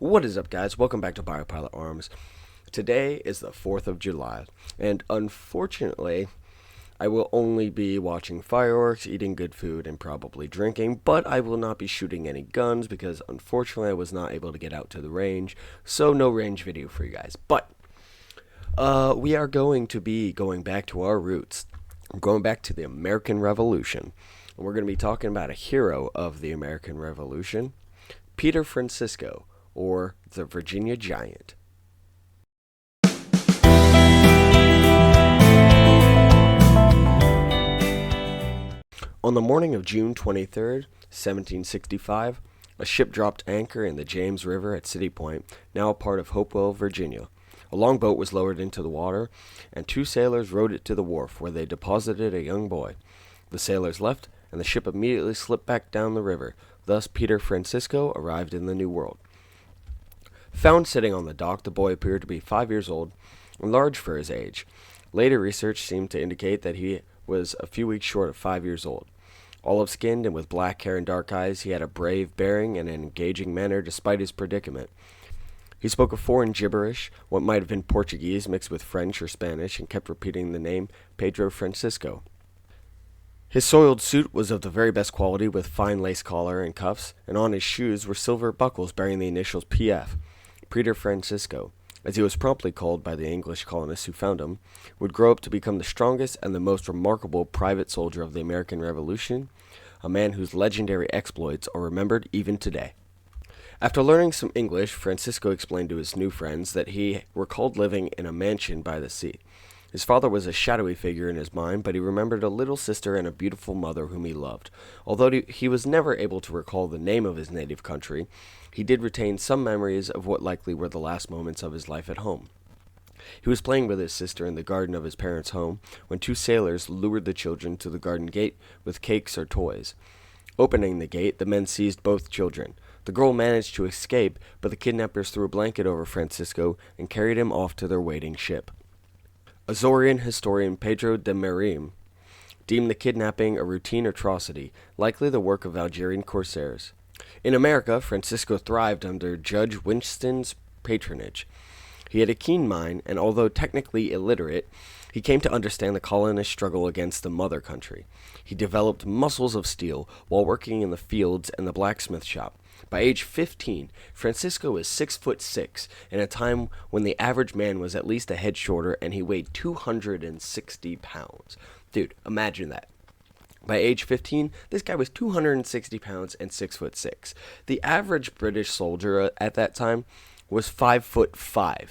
What is up, guys? Welcome back to Biopilot Arms. Today is the 4th of July, and unfortunately, I will only be watching fireworks, eating good food, and probably drinking, but I will not be shooting any guns because unfortunately I was not able to get out to the range, so no range video for you guys. But we are going to be going back to our roots. We're going back to the American Revolution, and we're going to be talking about a hero of the American Revolution, Peter Francisco, or the Virginia Giant. On the morning of June 23rd, 1765, a ship dropped anchor in the James River at City Point, now a part of Hopewell, Virginia. A longboat was lowered into the water, and two sailors rowed it to the wharf, where they deposited a young boy. The sailors left, and the ship immediately slipped back down the river. Thus, Peter Francisco arrived in the New World. Found sitting on the dock, the boy appeared to be 5 years old and large for his age. Later research seemed to indicate that he was a few weeks short of 5 years old. Olive-skinned and with black hair and dark eyes, he had a brave bearing and an engaging manner despite his predicament. He spoke a foreign gibberish, what might have been Portuguese mixed with French or Spanish, and kept repeating the name Pedro Francisco. His soiled suit was of the very best quality with fine lace collar and cuffs, and on his shoes were silver buckles bearing the initials P.F. Peter Francisco, as he was promptly called by the English colonists who found him, would grow up to become the strongest and the most remarkable private soldier of the American Revolution, a man whose legendary exploits are remembered even today. After learning some English, Francisco explained to his new friends that he recalled living in a mansion by the sea. His father was a shadowy figure in his mind, but he remembered a little sister and a beautiful mother whom he loved. Although he was never able to recall the name of his native country, he did retain some memories of what likely were the last moments of his life at home. He was playing with his sister in the garden of his parents' home when two sailors lured the children to the garden gate with cakes or toys. Opening the gate, the men seized both children. The girl managed to escape, but the kidnappers threw a blanket over Francisco and carried him off to their waiting ship. Azorean historian Pedro de Merim deemed the kidnapping a routine atrocity, likely the work of Algerian corsairs. In America, Francisco thrived under Judge Winston's patronage. He had a keen mind, and although technically illiterate, he came to understand the colonists' struggle against the mother country. He developed muscles of steel while working in the fields and the blacksmith shop. By age 15, Francisco was 6'6", in a time when the average man was at least a head shorter, and he weighed 260 pounds. Dude, imagine that. By age 15, this guy was 260 pounds and 6'6". The average British soldier at that time was 5'5".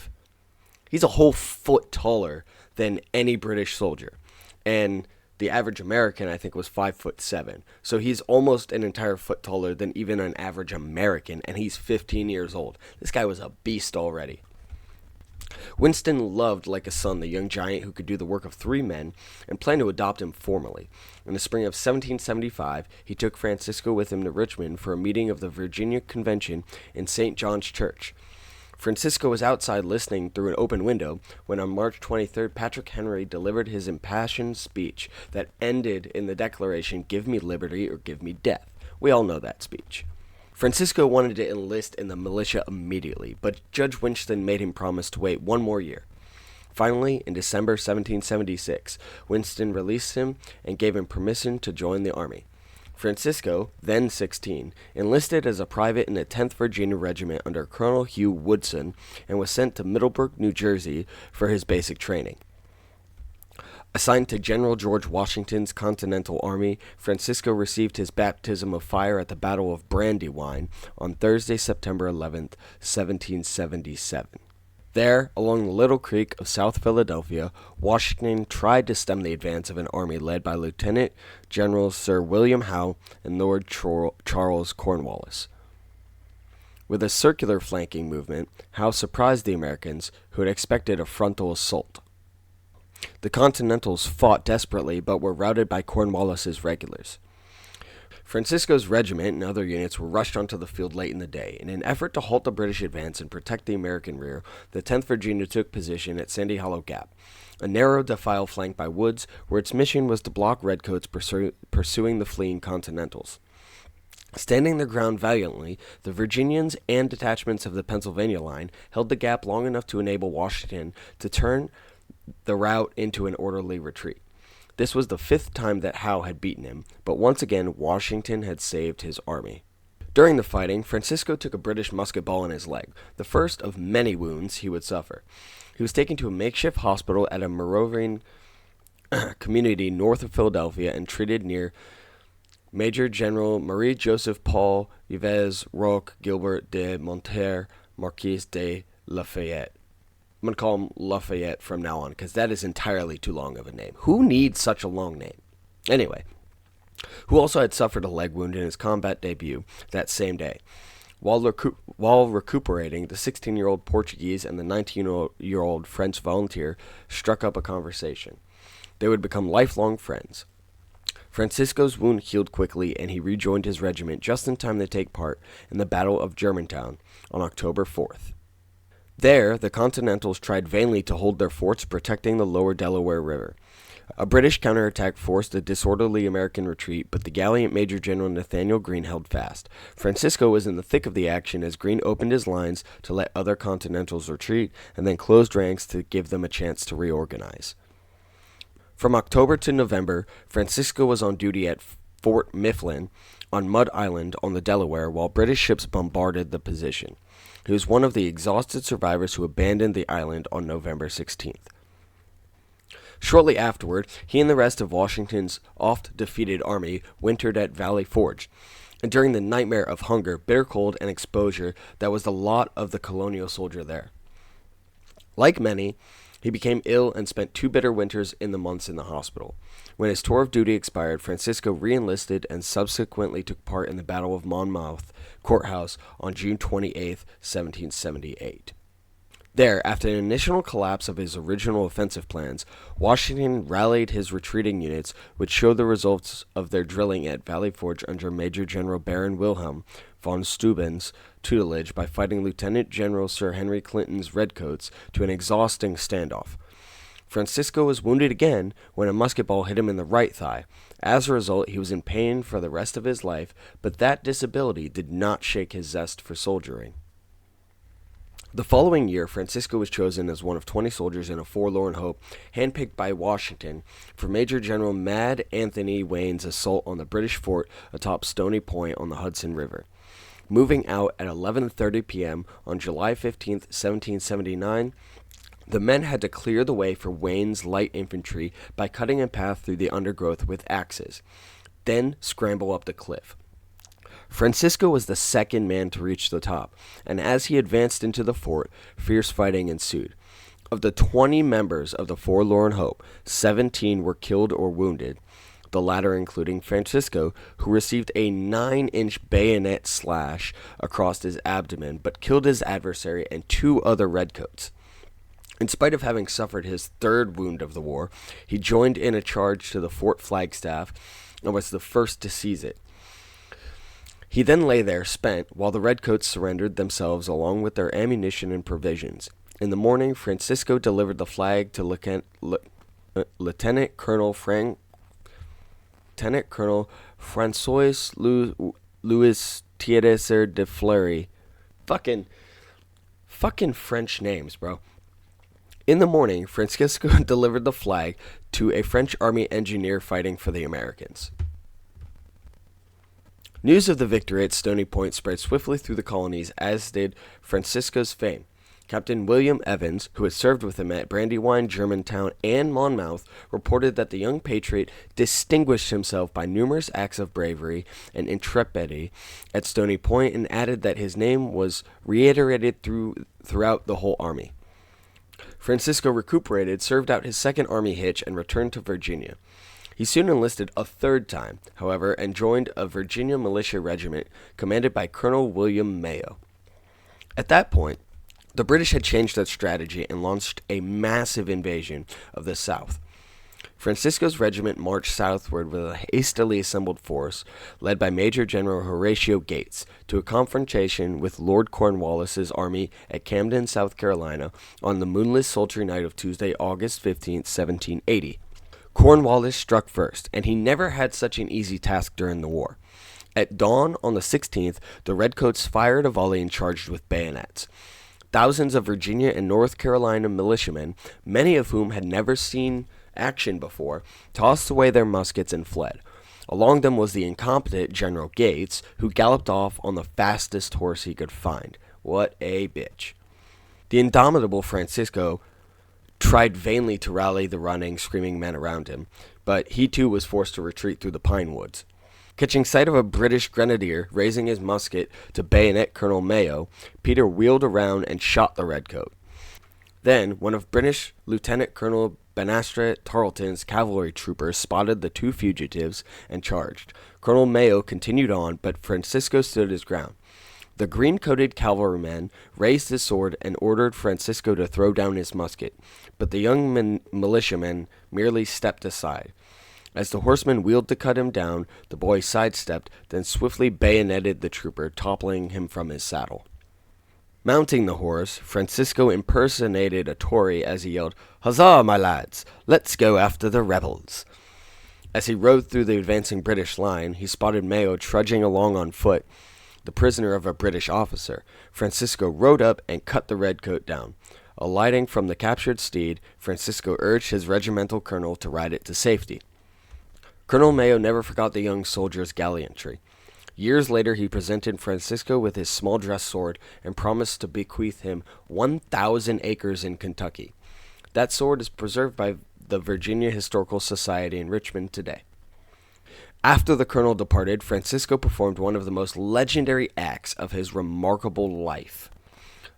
He's a whole foot taller than any British soldier. And the average American, I think, was 5'7". So he's almost an entire foot taller than even an average American, and he's 15 years old. This guy was a beast already. Winston loved like a son the young giant who could do the work of 3 men and planned to adopt him formally. In the spring of 1775, he took Francisco with him to Richmond for a meeting of the Virginia Convention in St. John's Church. Francisco was outside listening through an open window when on March 23rd, Patrick Henry delivered his impassioned speech that ended in the declaration, "Give me liberty or give me death." We all know that speech. Francisco wanted to enlist in the militia immediately, but Judge Winston made him promise to wait 1 more year. Finally, in December 1776, Winston released him and gave him permission to join the army. Francisco, then 16, enlisted as a private in the 10th Virginia Regiment under Colonel Hugh Woodson and was sent to Middlebrook, New Jersey for his basic training. Assigned to General George Washington's Continental Army, Francisco received his baptism of fire at the Battle of Brandywine on Thursday, September 11th, 1777. There, along the Little Creek of South Philadelphia, Washington tried to stem the advance of an army led by Lieutenant General Sir William Howe and Lord Charles Cornwallis. With a circular flanking movement, Howe surprised the Americans, who had expected a frontal assault. The Continentals fought desperately, but were routed by Cornwallis's regulars. Francisco's regiment and other units were rushed onto the field late in the day. In an effort to halt the British advance and protect the American rear, the 10th Virginia took position at Sandy Hollow Gap, a narrow defile flanked by woods, where its mission was to block redcoats pursuing the fleeing Continentals. Standing their ground valiantly, the Virginians and detachments of the Pennsylvania line held the gap long enough to enable Washington to turn the rout into an orderly retreat. This was the fifth time that Howe had beaten him, but once again Washington had saved his army. During the fighting, Francisco took a British musket ball in his leg, the first of many wounds he would suffer. He was taken to a makeshift hospital at a Moravian community north of Philadelphia and treated near Major General Marie-Joseph Paul Yves Roch Gilbert de Monterre, Marquis de Lafayette. I'm going to call him Lafayette from now on, because that is entirely too long of a name. Who needs such a long name? Anyway, who also had suffered a leg wound in his combat debut that same day. While recuperating, the 16-year-old Portuguese and the 19-year-old French volunteer struck up a conversation. They would become lifelong friends. Francisco's wound healed quickly, and he rejoined his regiment just in time to take part in the Battle of Germantown on October 4th. There, the Continentals tried vainly to hold their forts protecting the lower Delaware River. A British counterattack forced a disorderly American retreat, but the gallant Major General Nathanael Greene held fast. Francisco was in the thick of the action as Greene opened his lines to let other Continentals retreat, and then closed ranks to give them a chance to reorganize. From October to November, Francisco was on duty at Fort Mifflin on Mud Island on the Delaware while British ships bombarded the position. He was one of the exhausted survivors who abandoned the island on November 16th. Shortly afterward, he and the rest of Washington's oft-defeated army wintered at Valley Forge, and during the nightmare of hunger, bitter cold, and exposure that was the lot of the colonial soldier there. Like many, he became ill and spent 2 bitter winters in the hospital. When his tour of duty expired, Francisco re-enlisted and subsequently took part in the Battle of Monmouth Courthouse on June 28, 1778. There, after an initial collapse of his original offensive plans, Washington rallied his retreating units, which showed the results of their drilling at Valley Forge under Major General Baron Wilhelm von Steuben's tutelage by fighting Lieutenant General Sir Henry Clinton's Redcoats to an exhausting standoff. Francisco was wounded again when a musket ball hit him in the right thigh. As a result, he was in pain for the rest of his life, but that disability did not shake his zest for soldiering. The following year, Francisco was chosen as one of 20 soldiers in a forlorn hope, handpicked by Washington, for Major General Mad Anthony Wayne's assault on the British fort atop Stony Point on the Hudson River. Moving out at 11:30 p.m. on July 15, 1779, the men had to clear the way for Wayne's light infantry by cutting a path through the undergrowth with axes, then scramble up the cliff. Francisco was the second man to reach the top, and as he advanced into the fort, fierce fighting ensued. Of the 20 members of the Forlorn Hope, 17 were killed or wounded, the latter including Francisco, who received a 9-inch bayonet slash across his abdomen, but killed his adversary and 2 other redcoats. In spite of having suffered his 3rd wound of the war, he joined in a charge to the Fort Flagstaff and was the first to seize it. He then lay there spent while the redcoats surrendered themselves along with their ammunition and provisions. In the morning, Francisco delivered the flag to Lieutenant Colonel François Louis Thierry de Fleury. Fucking French names, bro. In the morning, Francisco delivered the flag to a French army engineer fighting for the Americans. News of the victory at Stony Point spread swiftly through the colonies, as did Francisco's fame. Captain William Evans, who had served with him at Brandywine, Germantown, and Monmouth, reported that the young patriot distinguished himself by numerous acts of bravery and intrepidity at Stony Point, and added that his name was reiterated throughout the whole army. Francisco recuperated, served out his 2nd army hitch, and returned to Virginia. He soon enlisted a 3rd time, however, and joined a Virginia militia regiment commanded by Colonel William Mayo. At that point, the British had changed their strategy and launched a massive invasion of the South. Francisco's regiment marched southward with a hastily assembled force led by Major General Horatio Gates to a confrontation with Lord Cornwallis's army at Camden, South Carolina on the moonless sultry night of Tuesday, August 15, 1780. Cornwallis struck first, and he never had such an easy task during the war. At dawn on the 16th, the Redcoats fired a volley and charged with bayonets. Thousands of Virginia and North Carolina militiamen, many of whom had never seen action before, tossed away their muskets and fled. Along them was the incompetent General Gates, who galloped off on the fastest horse he could find. What a bitch. The indomitable Francisco tried vainly to rally the running, screaming men around him, but he too was forced to retreat through the pine woods. Catching sight of a British grenadier raising his musket to bayonet Colonel Mayo, Peter wheeled around and shot the redcoat. Then, one of British Lieutenant Colonel Banastre Tarleton's cavalry troopers spotted the two fugitives and charged. Colonel Mayo continued on, but Francisco stood his ground. The green-coated cavalryman raised his sword and ordered Francisco to throw down his musket, but the young militiaman merely stepped aside. As the horseman wheeled to cut him down, the boy sidestepped, then swiftly bayoneted the trooper, toppling him from his saddle. Mounting the horse, Francisco impersonated a Tory as he yelled, "Huzzah, my lads! Let's go after the rebels!" As he rode through the advancing British line, he spotted Mayo trudging along on foot, the prisoner of a British officer. Francisco rode up and cut the redcoat down. Alighting from the captured steed, Francisco urged his regimental colonel to ride it to safety. Colonel Mayo never forgot the young soldier's gallantry. Years later, he presented Francisco with his small dress sword and promised to bequeath him 1,000 acres in Kentucky. That sword is preserved by the Virginia Historical Society in Richmond today. After the colonel departed, Francisco performed one of the most legendary acts of his remarkable life.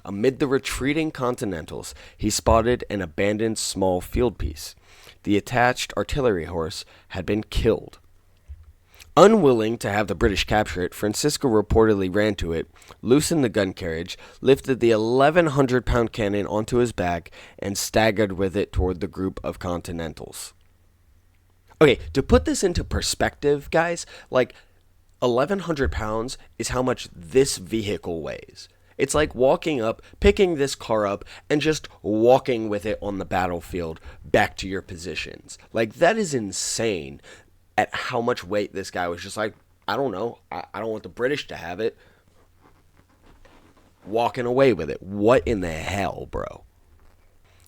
Amid the retreating Continentals, he spotted an abandoned small field piece. The attached artillery horse had been killed. Unwilling to have the British capture it, Francisco reportedly ran to it, loosened the gun carriage, lifted the 1,100-pound cannon onto his back, and staggered with it toward the group of Continentals. Okay, to put this into perspective, guys, 1,100 pounds is how much this vehicle weighs. It's like walking up, picking this car up, and just walking with it on the battlefield back to your positions. That is insane at how much weight this guy was just like, I don't know, I don't want the British to have it. Walking away with it. What in the hell, bro?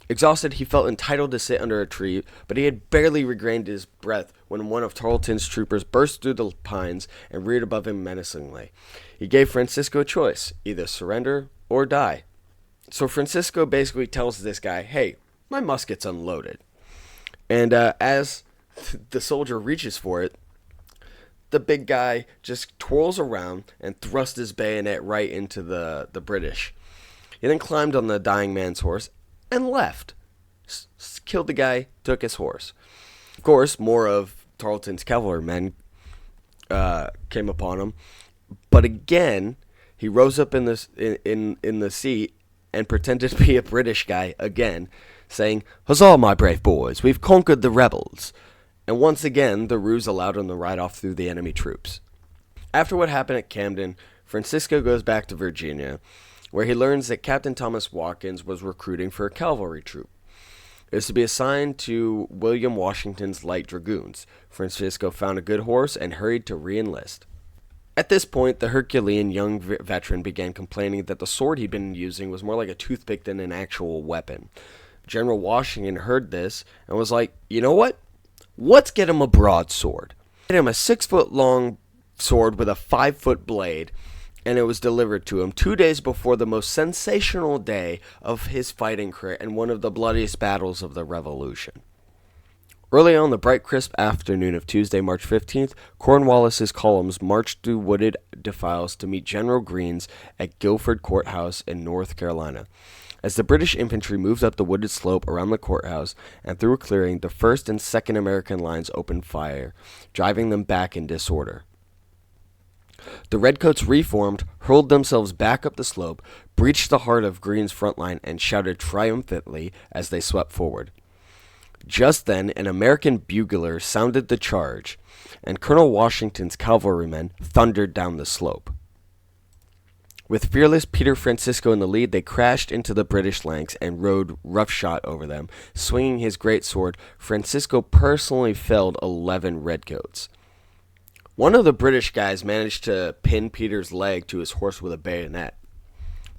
Exhausted, he felt entitled to sit under a tree, but he had barely regained his breath when one of Tarleton's troopers burst through the pines and reared above him menacingly. He gave Francisco a choice, either surrender or die. So Francisco basically tells this guy, hey, my musket's unloaded. And as the soldier reaches for it, the big guy just twirls around and thrusts his bayonet right into the British. He then climbed on the dying man's horse and left. Killed the guy, took his horse. Of course, more of Tarleton's cavalrymen came upon him, but again, he rose up in the seat and pretended to be a British guy again, saying, "Huzzah, my brave boys, we've conquered the rebels." And once again, the ruse allowed him to ride off through the enemy troops. After what happened at Camden, Francisco goes back to Virginia, where he learns that Captain Thomas Watkins was recruiting for a cavalry troop. It was to be assigned to William Washington's Light Dragoons. Francisco found a good horse and hurried to re-enlist. At this point, the Herculean young veteran began complaining that the sword he'd been using was more like a toothpick than an actual weapon. General Washington heard this and was like, you know what? Let's get him a broadsword. Get him a 6-foot-long sword with a 5-foot blade, and it was delivered to him 2 days before the most sensational day of his fighting career and one of the bloodiest battles of the Revolution. Early on the bright, crisp afternoon of Tuesday, March 15th, Cornwallis's columns marched through wooded defiles to meet General Greene's at Guilford Courthouse in North Carolina. As the British infantry moved up the wooded slope around the courthouse and through a clearing, the 1st and 2nd American lines opened fire, driving them back in disorder. The Redcoats reformed, hurled themselves back up the slope, breached the heart of Greene's front line, and shouted triumphantly as they swept forward. Just then, an American bugler sounded the charge, and Colonel Washington's cavalrymen thundered down the slope. With fearless Peter Francisco in the lead, they crashed into the British ranks and rode roughshod over them. Swinging his great sword, Francisco personally felled 11 redcoats. One of the British guys managed to pin Peter's leg to his horse with a bayonet.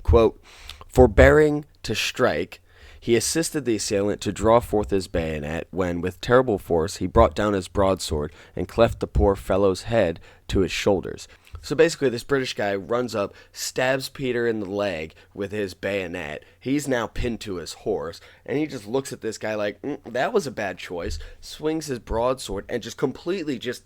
Quote, forbearing to strike, he assisted the assailant to draw forth his bayonet when, with terrible force, he brought down his broadsword and cleft the poor fellow's head to his shoulders. So basically, this British guy runs up, stabs Peter in the leg with his bayonet. He's now pinned to his horse, and he just looks at this guy like, that was a bad choice, swings his broadsword, and just completely just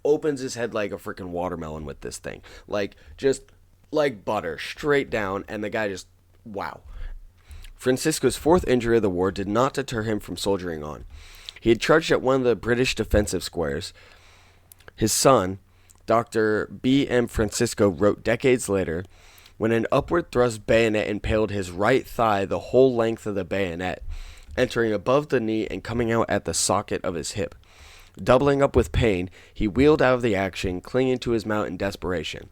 opens his head like a freaking watermelon with this thing. Like, just like butter, straight down, and the guy just, wow. Francisco's fourth injury of the war did not deter him from soldiering on. He had charged at one of the British defensive squares. His son, Dr. B. M. Francisco, wrote decades later, when an upward thrust bayonet impaled his right thigh the whole length of the bayonet, entering above the knee and coming out at the socket of his hip. Doubling up with pain, he wheeled out of the action, clinging to his mount in desperation.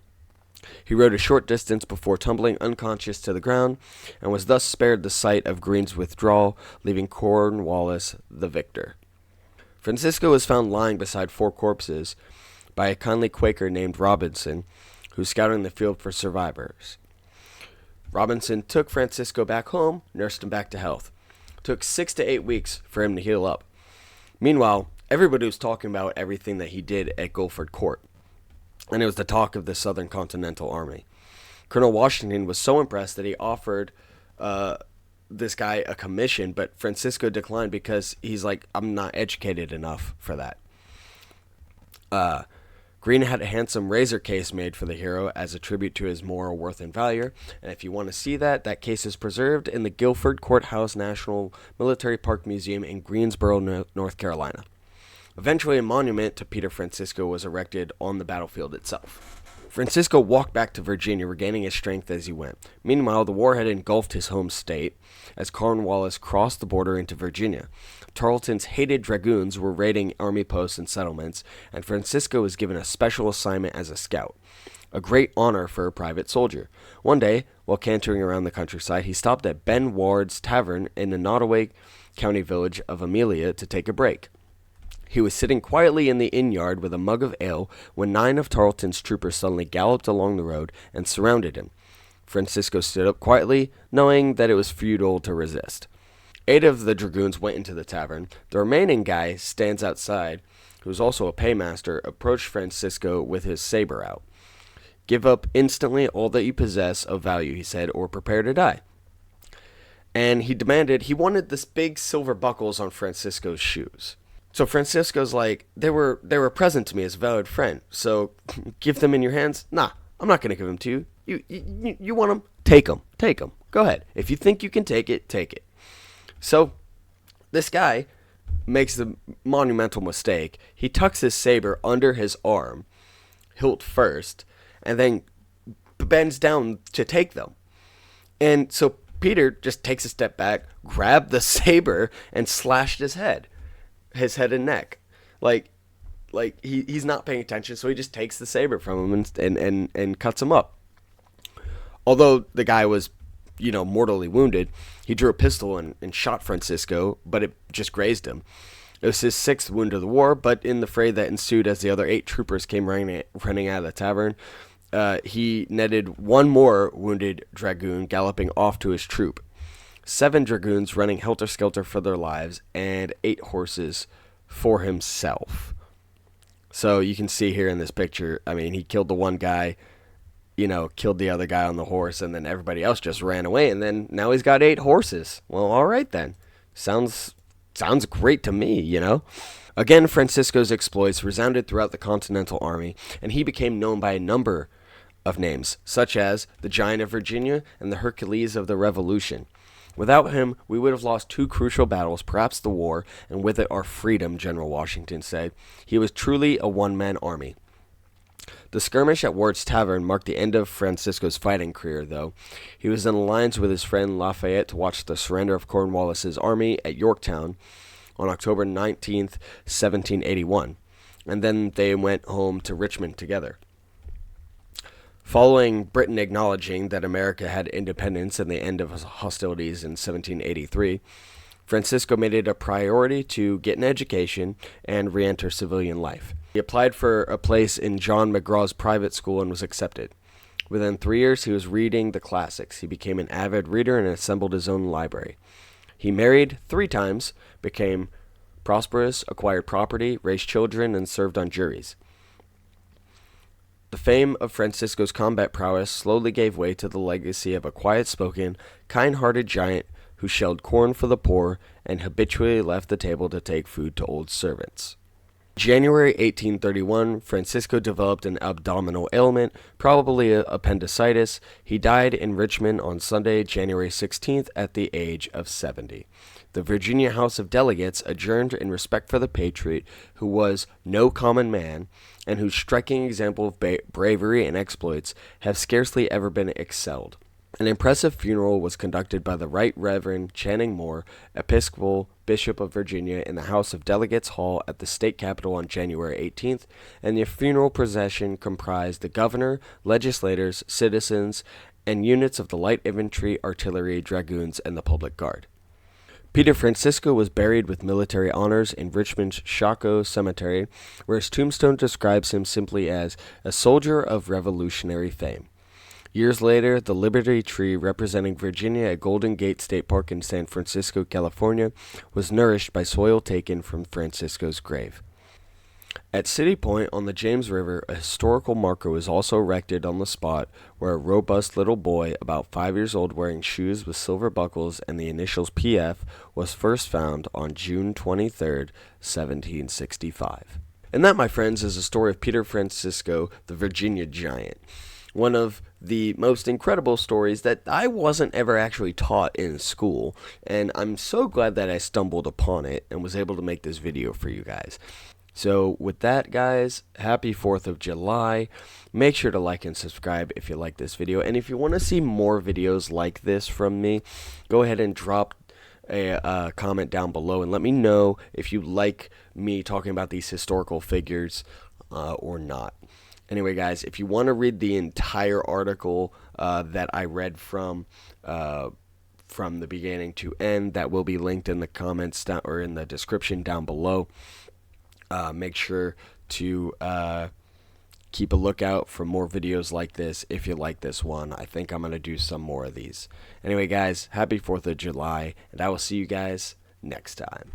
He rode a short distance before tumbling unconscious to the ground, and was thus spared the sight of Greene's withdrawal, leaving Cornwallis the victor. Francisco was found lying beside 4 corpses by a kindly Quaker named Robinson, who was scouting the field for survivors. Robinson took Francisco back home, nursed him back to health. It took 6 to 8 weeks for him to heal up. Meanwhile, everybody was talking about everything that he did at Guilford Court, and it was the talk of the Southern Continental Army. Colonel Washington was so impressed that he offered this guy a commission, but Francisco declined because he's like, I'm not educated enough for that. Greene had a handsome razor case made for the hero as a tribute to his moral worth and value, and if you want to see that, that case is preserved in the Guilford Courthouse National Military Park Museum in Greensboro, North Carolina. Eventually, a monument to Peter Francisco was erected on the battlefield itself. Francisco walked back to Virginia, regaining his strength as he went. Meanwhile, the war had engulfed his home state as Cornwallis crossed the border into Virginia. Tarleton's hated dragoons were raiding army posts and settlements, and Francisco was given a special assignment as a scout, a great honor for a private soldier. One day, while cantering around the countryside, he stopped at Ben Ward's Tavern in the Nottoway County village of Amelia to take a break. He was sitting quietly in the inn yard with a mug of ale when 9 of Tarleton's troopers suddenly galloped along the road and surrounded him. Francisco stood up quietly, knowing that it was futile to resist. 8 of the dragoons went into the tavern. The remaining guy stands outside, who was also a paymaster, approached Francisco with his saber out. Give up instantly all that you possess of value, he said, or prepare to die. And he wanted this big silver buckles on Francisco's shoes. So Francisco's like, they were a present to me as a valued friend, so give them in your hands? Nah, I'm not going to give them to you. You want them? Take them. Take them. Go ahead. If you think you can take it, take it. So this guy makes the monumental mistake. He tucks his saber under his arm, hilt first, and then bends down to take them. And so Peter just takes a step back, grabbed the saber, and slashed his head and neck. Like he's not paying attention, so he just takes the saber from him and cuts him up. Although the guy was, mortally wounded, he drew a pistol and shot Francisco, but it just grazed him. It was his 6th wound of the war, but in the fray that ensued as the other 8 troopers came running out of the tavern, he netted 1 more wounded dragoon galloping off to his troop. 7 dragoons running helter-skelter for their lives, and 8 horses for himself. So you can see here in this picture, he killed the one guy, killed the other guy on the horse, and then everybody else just ran away, and then now he's got 8 horses. Well, all right then. Sounds great to me, Again, Francisco's exploits resounded throughout the Continental Army, and he became known by a number of names, such as the Giant of Virginia and the Hercules of the Revolution. Without him, we would have lost 2 crucial battles, perhaps the war, and with it our freedom, General Washington said. He was truly a one-man army. The skirmish at Ward's Tavern marked the end of Francisco's fighting career, though. He was in alliance with his friend Lafayette to watch the surrender of Cornwallis's army at Yorktown on October 19th, 1781, and then they went home to Richmond together. Following Britain acknowledging that America had independence and the end of hostilities in 1783, Francisco made it a priority to get an education and re-enter civilian life. He applied for a place in John McGraw's private school and was accepted. Within 3 years, he was reading the classics. He became an avid reader and assembled his own library. He married 3 times, became prosperous, acquired property, raised children, and served on juries. The fame of Francisco's combat prowess slowly gave way to the legacy of a quiet-spoken, kind-hearted giant who shelled corn for the poor and habitually left the table to take food to old servants. January 1831, Francisco developed an abdominal ailment, probably appendicitis. He died in Richmond on Sunday, January 16th, at the age of 70. The Virginia House of Delegates adjourned in respect for the patriot, who was no common man, and whose striking example of bravery and exploits have scarcely ever been excelled. An impressive funeral was conducted by the Right Reverend Channing Moore, Episcopal Bishop of Virginia, in the House of Delegates Hall at the state capitol on January 18th, and the funeral procession comprised the governor, legislators, citizens, and units of the light infantry, artillery, dragoons, and the public guard. Peter Francisco was buried with military honors in Richmond's Shockoe Cemetery, where his tombstone describes him simply as a soldier of revolutionary fame. Years later, the Liberty Tree representing Virginia at Golden Gate State Park in San Francisco, California, was nourished by soil taken from Francisco's grave. At City Point on the James River, a historical marker was also erected on the spot where a robust little boy, about 5 years old, wearing shoes with silver buckles and the initials PF, was first found on June 23, 1765. And that, my friends, is the story of Peter Francisco, the Virginia Giant. One of the most incredible stories that I wasn't ever actually taught in school, and I'm so glad that I stumbled upon it and was able to make this video for you guys. So with that, guys, happy 4th of July. Make sure to like and subscribe if you like this video, and if you want to see more videos like this from me, go ahead and drop a comment down below and let me know if you like me talking about these historical figures or not. Anyway, guys, if you want to read the entire article that I read from the beginning to end, that will be linked in the comments down, or in the description down below. Make sure to keep a lookout for more videos like this if you like this one. I think I'm going to do some more of these. Anyway, guys, happy 4th of July, and I will see you guys next time.